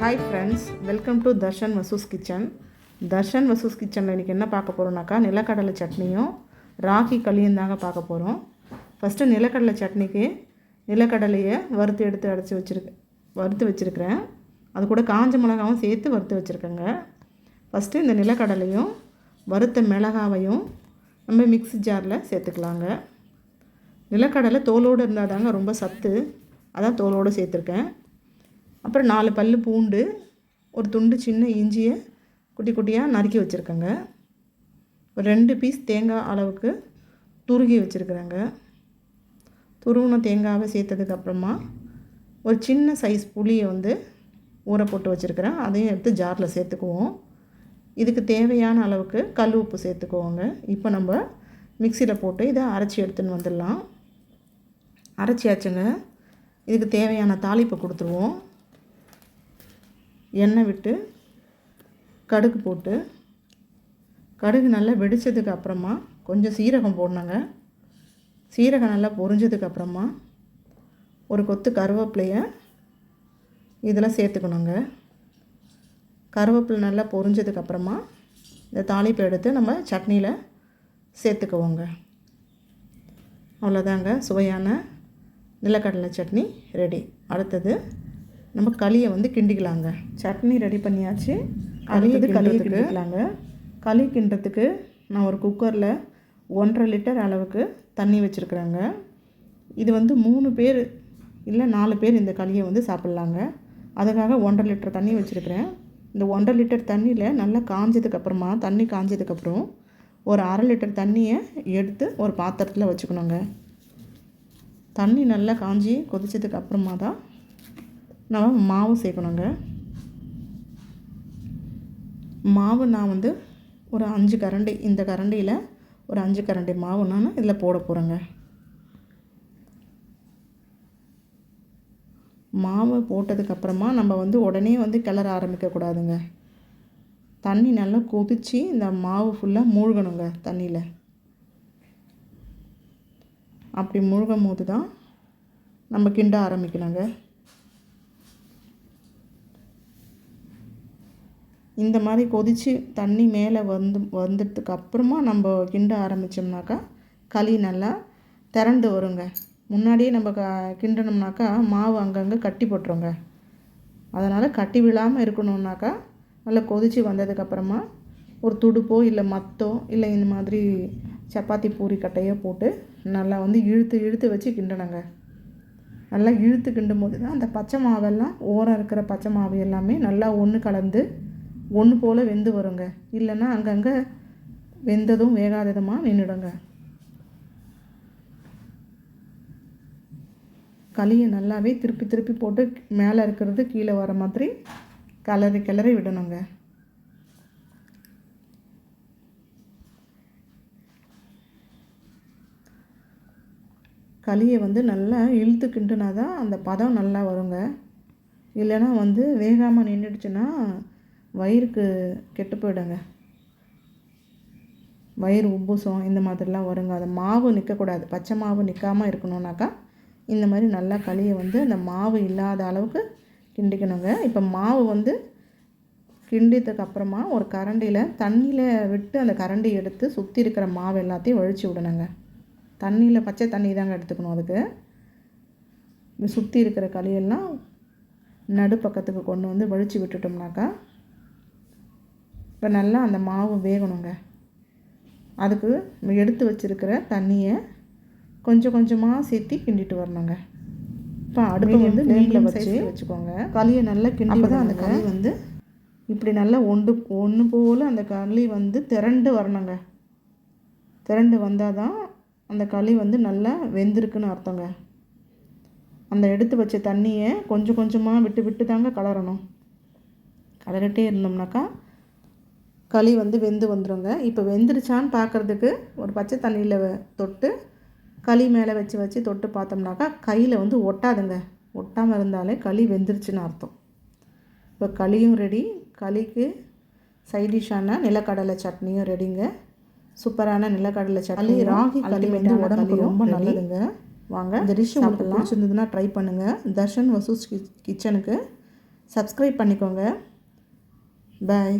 Hi friends, welcome to Darshan Vasu's kitchen. Darshan Vasu's கிச்சனில் இன்றைக்கி என்ன பார்க்க போகிறோம்னாக்கா, நிலக்கடலை சட்னியும் ராகி களியும் தாங்க பார்க்க போகிறோம். ஃபஸ்ட்டு நிலக்கடலை சட்னிக்கு நிலக்கடலையை வறுத்து வச்சுருக்கிறேன். அது கூட காஞ்ச மிளகாவும் சேர்த்து வறுத்து வச்சுருக்கேங்க. ஃபஸ்ட்டு இந்த நிலக்கடலையும் வறுத்த மிளகாவையும் நம்ம மிக்ஸி ஜாரில் சேர்த்துக்கலாங்க. நிலக்கடலை தோலோடு இருந்தால் தாங்க ரொம்ப சத்து, அதான் தோலோடு சேர்த்துருக்கேன். அப்புறம் 4 பல் பூண்டு, ஒரு துண்டு சின்ன இஞ்சியை குட்டி குட்டியாக நறுக்கி வச்சுருக்கேங்க. ஒரு 2 பீஸ் தேங்காய் அளவுக்கு துருகி வச்சுருக்குறேங்க. துருவின தேங்காவை சேர்த்ததுக்கப்புறமா ஒரு சின்ன சைஸ் புளியை ஊற போட்டு வச்சுருக்கிறேன். அதையும் எடுத்து ஜாரில் சேர்த்துக்குவோம். இதுக்கு தேவையான அளவுக்கு கல் உப்பு சேர்த்துக்குவோங்க. இப்போ நம்ம மிக்சியில் போட்டு இதை அரைச்சி எடுத்துன்னு வந்துடலாம். அரைச்சியாச்சுங்க. இதுக்கு தேவையான தாளிப்பை கொடுத்துருவோம். எண்ணெய் விட்டு கடுகு போட்டு, கடுகு நல்லா வெடித்ததுக்கு அப்புறமா கொஞ்சம் சீரகம் போடணுங்க. சீரகம் நல்லா பொரிஞ்சதுக்கப்புறமா ஒரு கொத்து கருவேப்பிலையை இதில் சேர்த்துக்கணுங்க. கருவேப்பிலை நல்லா பொரிஞ்சதுக்கப்புறமா இந்த தாளிப்பை எடுத்து நம்ம சட்னியில் சேர்த்துக்குவோங்க. அவ்வளோதாங்க, சுவையான நிலக்கடலை சட்னி ரெடி. அடுத்தது நம்ம களியை கிண்டிக்கலாங்க. சட்னி ரெடி பண்ணியாச்சு. களியை கிண்டிக்கலாங்க. களி கிண்டுறதுக்கு நான் ஒரு குக்கரில் 1.5 லிட்டர் அளவுக்கு தண்ணி வச்சுருக்குறேங்க. இது 3 பேர் இல்லை 4 பேர் இந்த களியை சாப்பிட்லாங்க. அதுக்காக 1.5 லிட்டர் தண்ணி வச்சுருக்கிறேன். இந்த 1.5 லிட்டர் தண்ணியில் நல்லா காஞ்சதுக்கப்புறமா, தண்ணி காஞ்சதுக்கப்புறம் ஒரு 1/2 லிட்டர் தண்ணியை எடுத்து ஒரு பாத்திரத்தில் வச்சுக்கணுங்க. தண்ணி நல்லா காஞ்சி கொதிச்சதுக்கு அப்புறமா தான் நம்ம மாவு சேர்க்கணுங்க. மாவு நான் ஒரு 5 கரண்டி, இந்த கரண்டியில் ஒரு 5 கரண்டி மாவு நான் இதில் போட போகிறேங்க. மாவு போட்டதுக்கப்புறமா நம்ம உடனே கிளற ஆரம்பிக்கக்கூடாதுங்க. தண்ணி நல்லா கொதித்து இந்த மாவு ஃபுல்லாக மூழ்கணுங்க தண்ணியில். அப்படி மூழ்கும் போது தான் நம்ம கிண்ட ஆரம்பிக்கணுங்க. இந்த மாதிரி கொதித்து தண்ணி மேலே வந்ததுக்கு அப்புறமா நம்ம கிண்ட ஆரம்பித்தோம்னாக்கா களி நல்லா திரண்டு வருங்க. முன்னாடியே நம்ம கிண்டணும்னாக்கா மாவு அங்கங்கே கட்டி போட்டுருங்க. அதனால் கட்டி விழாமல் இருக்கணுன்னாக்கா நல்லா கொதித்து வந்ததுக்கப்புறமா ஒரு துடுப்போ இல்லை மத்தோ இல்லை இந்த மாதிரி சப்பாத்தி பூரி கட்டையோ போட்டு நல்லா இழுத்து வச்சு கிண்டணுங்க. நல்லா இழுத்து கிண்டும் போது தான் அந்த பச்சை மாவெல்லாம், ஓரம் இருக்கிற பச்சை மாவு எல்லாமே நல்லா ஒன்று கலந்து ஒன்று போல் வெந்து வருங்க. இல்லைன்னா அங்கங்கே வெந்ததும் வேகாததுமாக நின்றுடுங்க. களியை நல்லாவே திருப்பி போட்டு மேலே இருக்கிறது கீழே வர மாதிரி கிளறி விடணுங்க. களியை நல்லா இழுத்து கிண்டுனா தான் அந்த பதம் நல்லா வருங்க. இல்லைன்னா வேகாமல் நின்றுடுச்சுன்னா வயிறுக்கு கெட்டு போயிடுங்க. வயிறு உப்புசம் இந்த மாதிரிலாம் வருங்க. அந்த மாவு நிற்கக்கூடாது. பச்சை மாவு நிற்காமல் இருக்கணுன்னாக்கா இந்த மாதிரி நல்லா களியை அந்த மாவு இல்லாத அளவுக்கு கிண்டிக்கணுங்க. இப்போ மாவு கிண்டியதுக்கு அப்புறமா ஒரு கரண்டியில் தண்ணியில் விட்டு அந்த கரண்டி எடுத்து சுற்றி இருக்கிற மாவு எல்லாத்தையும் வழித்து விடணுங்க. தண்ணியில் பச்சை தண்ணி தாங்க எடுத்துக்கணும். அதுக்கு சுற்றி இருக்கிற களியெல்லாம் நடுப்பக்கத்துக்கு கொண்டு வழித்து விட்டுட்டோம்னாக்கா இப்போ நல்லா அந்த மாவு வேகணுங்க. அதுக்கு எடுத்து வச்சுருக்கிற தண்ணியை கொஞ்சம் கொஞ்சமாக சேர்த்து கிண்டிட்டு வரணுங்க. இப்போ அடுப்பு மீடியம் வச்சுக்கோங்க. களியை நல்லா கிண்டி தான் அந்த களி இப்படி நல்லா ஒன்று போல் அந்த களி திரண்டு வரணுங்க. திரண்டு வந்தால் தான் அந்த களி நல்லா வெந்திருக்குன்னு அர்த்தங்க. அந்த எடுத்து வச்ச தண்ணியை கொஞ்சம் கொஞ்சமாக விட்டு தாங்க கலரணும். கலரிட்டே இருந்தோம்னாக்கா களி வெந்து வந்துடுங்க. இப்போ வெந்துருச்சான்னு பார்க்குறதுக்கு ஒரு பச்சை தண்ணியில் தொட்டு களி மேலே வச்சு தொட்டு பார்த்தோம்னாக்கா கையில் ஒட்டாதுங்க. ஒட்டாமல் இருந்தாலே களி வெந்துருச்சுன்னு அர்த்தம். இப்போ களியும் ரெடி. களிக்கு சைடிஷான நிலக்கடலை சட்னியும் ரெடிங்க. சூப்பரான நிலக்கடலை சட்னி, ராகி களி உடம்புக்கு ரொம்ப நல்லதுங்க. வாங்க, இந்த டிஷ் உங்களுக்கு பிடிச்சிருந்ததுன்னா ட்ரை பண்ணுங்கள். தர்ஷன் வசூஸ் கிச்சனுக்கு சப்ஸ்கிரைப் பண்ணிக்கோங்க. பாய்.